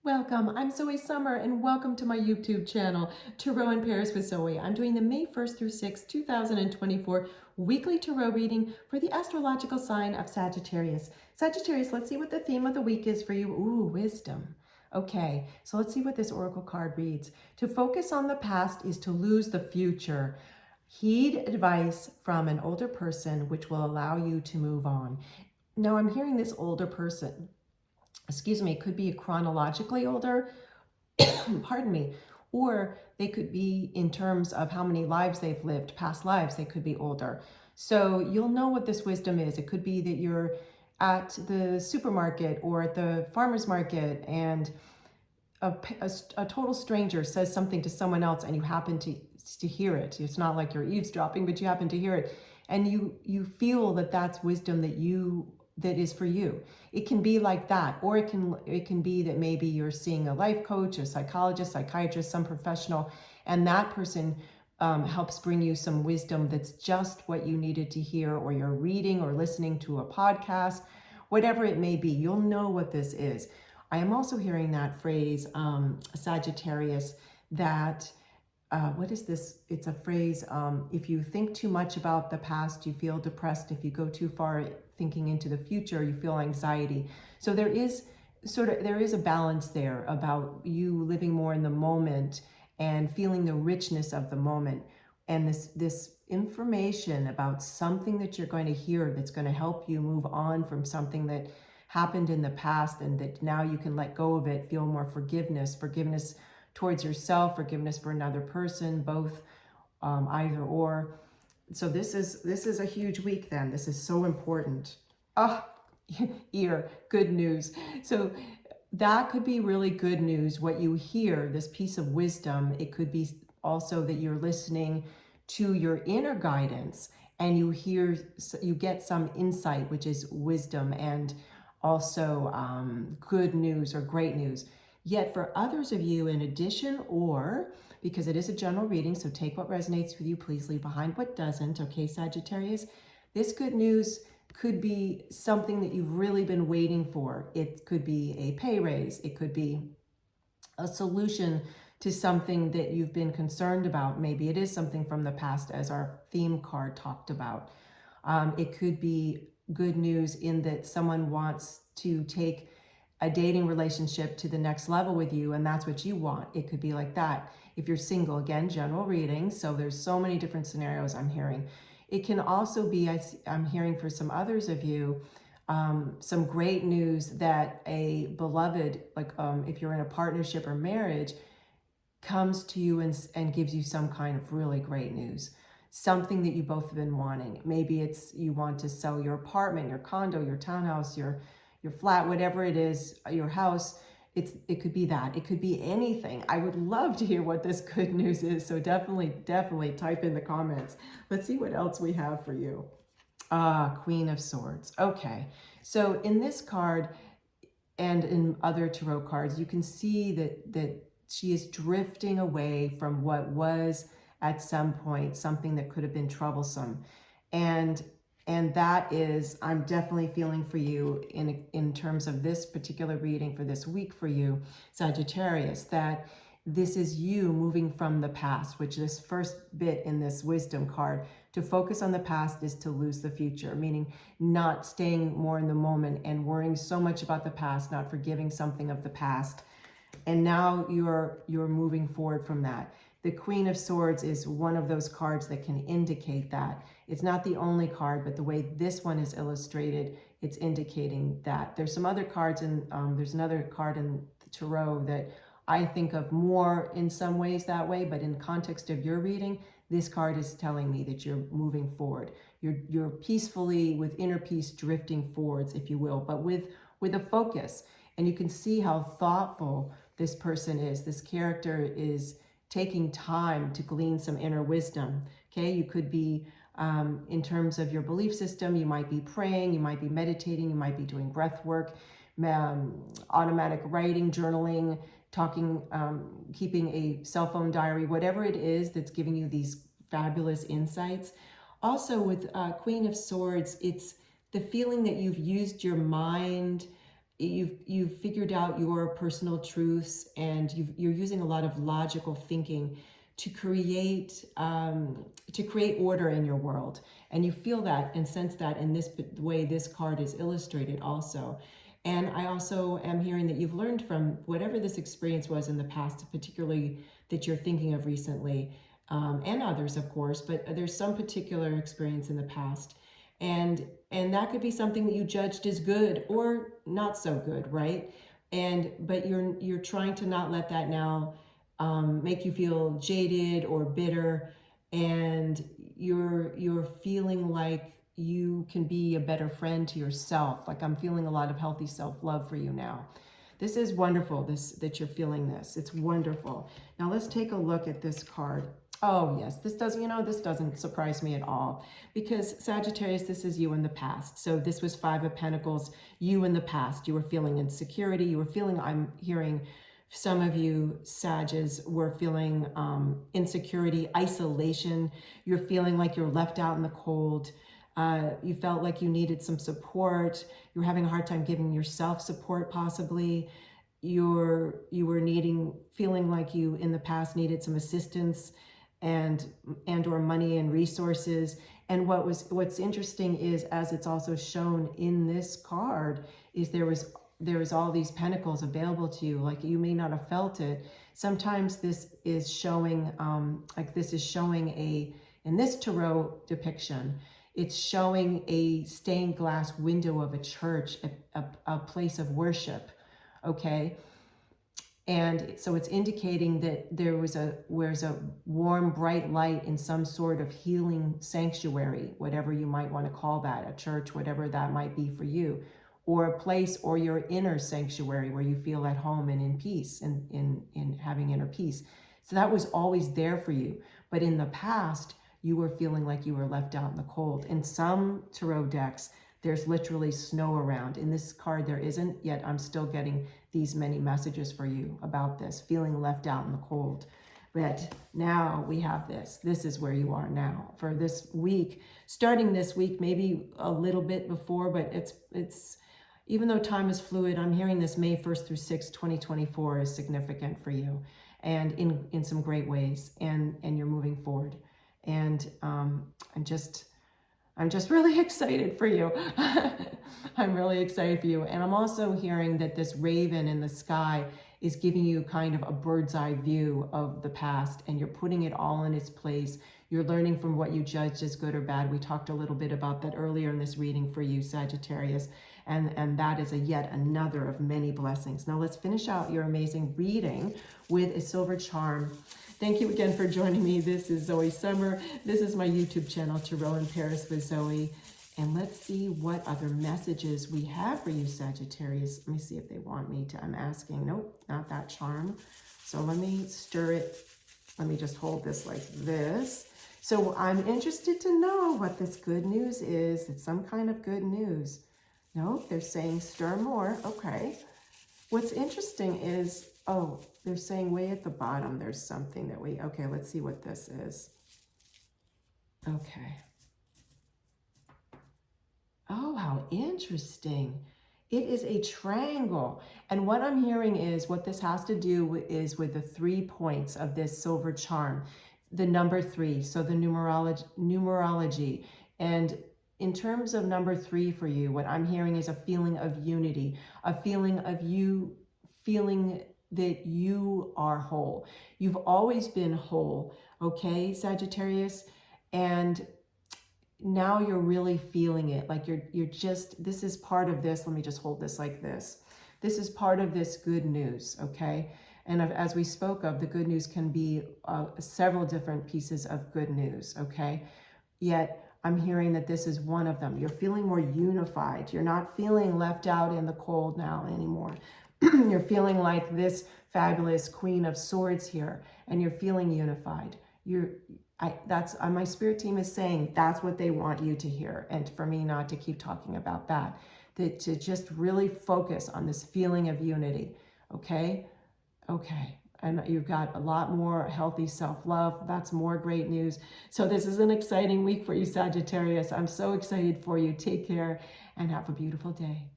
Welcome, I'm Zoe Summer and welcome to my YouTube channel, Tarot in Paris with Zoe. I'm doing the May 1st through 6th, 2024 weekly tarot reading for the astrological sign of Sagittarius. Sagittarius, let's see what the theme of the week is for you. Ooh, wisdom. Okay, so let's see what this oracle card reads. To focus on the past is to lose the future. Heed advice from an older person which will allow you to move on. Now I'm hearing this older person, excuse me, could be chronologically older, pardon me, or they could be in terms of how many lives they've lived, past lives, they could be older. So you'll know what this wisdom is. It could be that you're at the supermarket or at the farmer's market and a total stranger says something to someone else and you happen to hear it. It's not like you're eavesdropping, but you happen to hear it. And you feel that that's wisdom that is for you. It can be like that, or it can be that maybe you're seeing a life coach, a psychologist, psychiatrist, some professional, and that person helps bring you some wisdom that's just what you needed to hear, or you're reading or listening to a podcast, whatever it may be. You'll know what this is. I am also hearing that phrase, Sagittarius, that what is this? It's a phrase, if you think too much about the past, you feel depressed. If you go too far thinking into the future, you feel anxiety. So there is a balance there about you living more in the moment and feeling the richness of the moment. And this information about something that you're going to hear that's going to help you move on from something that happened in the past, and that now you can let go of it, feel more forgiveness towards yourself, forgiveness for another person, both, either or. So this is a huge week then. This is so important. Ah, good news. So that could be really good news, what you hear, this piece of wisdom. It could be also that you're listening to your inner guidance and you get some insight, which is wisdom, and also good news or great news. Yet for others of you, in addition, or because it is a general reading, so take what resonates with you, please leave behind what doesn't, okay, Sagittarius? This good news could be something that you've really been waiting for. It could be a pay raise. It could be a solution to something that you've been concerned about. Maybe it is something from the past, as our theme card talked about. It could be good news in that someone wants to take a dating relationship to the next level with you, and that's what you want. It could be like that. If you're single, again, general reading, so there's so many different scenarios I'm hearing. It can also be, I'm hearing for some others of you, some great news that a beloved, like if you're in a partnership or marriage, comes to you and gives you some kind of really great news. Something that you both have been wanting. Maybe it's you want to sell your apartment, your condo, your townhouse, your flat, whatever it is, your house. It could be that. It could be anything. I would love to hear what this good news is. So definitely type in the comments. Let's see what else we have for you. Queen of Swords. Okay. So in this card and in other tarot cards, you can see that she is drifting away from what was at some point something that could have been troublesome. And that is, I'm definitely feeling for you in terms of this particular reading for this week for you, Sagittarius, that this is you moving from the past, which this first bit in this wisdom card, to focus on the past is to lose the future, meaning not staying more in the moment and worrying so much about the past, not forgiving something of the past. And now you're moving forward from that. The Queen of Swords is one of those cards that can indicate that. It's not the only card, but the way this one is illustrated, it's indicating that. There's some other cards, and there's another card in the tarot that I think of more in some ways that way, but in context of your reading, this card is telling me that you're moving forward. You're peacefully, with inner peace, drifting forwards, if you will, but with a focus. And you can see how thoughtful this person is. This character is taking time to glean some inner wisdom. Okay, you could be in terms of your belief system, you might be praying, you might be meditating, you might be doing breath work, automatic writing, journaling, talking, keeping a cell phone diary, whatever it is that's giving you these fabulous insights. Also with Queen of Swords, it's the feeling that you've used your mind you've figured out your personal truths, and you're using a lot of logical thinking to create order in your world, and you feel that and sense that in this way this card is illustrated also. And I also am hearing that you've learned from whatever this experience was in the past, particularly that you're thinking of recently, and others, of course, but there's some particular experience in the past. And that could be something that you judged as good or not so good, right? But you're trying to not let that now make you feel jaded or bitter, and you're feeling like you can be a better friend to yourself. Like, I'm feeling a lot of healthy self-love for you now. This is wonderful, that you're feeling this. It's wonderful. Now let's take a look at this card. Oh yes, this doesn't surprise me at all, because Sagittarius, this is you in the past. So this was Five of Pentacles, you in the past. You were feeling insecurity. You were feeling, I'm hearing some of you Sages were feeling insecurity, isolation. You're feeling like you're left out in the cold. You felt like you needed some support. You were having a hard time giving yourself support, possibly. You were feeling like you in the past needed some assistance and or money and resources. And what's interesting is, as it's also shown in this card, is there was all these pentacles available to you. Like, you may not have felt it. Sometimes this is showing in this tarot depiction, it's showing a stained glass window of a church, a place of worship, okay? And so it's indicating that there's a warm, bright light in some sort of healing sanctuary, whatever you might want to call that, a church, whatever that might be for you, or a place, or your inner sanctuary where you feel at home and in peace, and in having inner peace. So that was always there for you. But in the past, you were feeling like you were left out in the cold. In some tarot decks, there's literally snow around. In this card, there isn't, yet I'm still getting these many messages for you about this, feeling left out in the cold. But now we have this. This is where you are now for this week, starting this week, maybe a little bit before, but it's even though time is fluid, I'm hearing this May 1st through 6th, 2024 is significant for you, and in some great ways, and you're moving forward. And I'm just really excited for you. I'm really excited for you. And I'm also hearing that this raven in the sky is giving you kind of a bird's eye view of the past, and you're putting it all in its place. You're learning from what you judged as good or bad. We talked a little bit about that earlier in this reading for you, Sagittarius. And that is yet another of many blessings. Now let's finish out your amazing reading with a silver charm. Thank you again for joining me. This is Zoe Summer. This is my YouTube channel, Tarot in Paris with Zoe. And let's see what other messages we have for you, Sagittarius. Let me see if they want me to. I'm asking. Nope, not that charm. So let me stir it. Let me just hold this like this. So I'm interested to know what this good news is. It's some kind of good news. No, they're saying stir more. Okay. What's interesting is, oh, they're saying way at the bottom there's something that okay, let's see what this is. Okay. Oh, how interesting. It is a triangle. And what I'm hearing is what this has to do is with the 3 points of this silver charm, the number 3, so the numerology. And in terms of number 3 for you, what I'm hearing is a feeling of unity, a feeling of you feeling that you are whole. You've always been whole, okay, Sagittarius? And now you're really feeling it. Like you're just, this is part of this. Let me just hold this like this. This is part of this good news, okay? And as we spoke of, the good news can be several different pieces of good news, okay? Yet I'm hearing that this is one of them. You're feeling more unified. You're not feeling left out in the cold now anymore. You're feeling like this fabulous Queen of Swords here, and you're feeling unified. My spirit team is saying that's what they want you to hear, and for me not to keep talking about that, to just really focus on this feeling of unity, okay? Okay, and you've got a lot more healthy self-love. That's more great news. So this is an exciting week for you, Sagittarius. I'm so excited for you. Take care and have a beautiful day.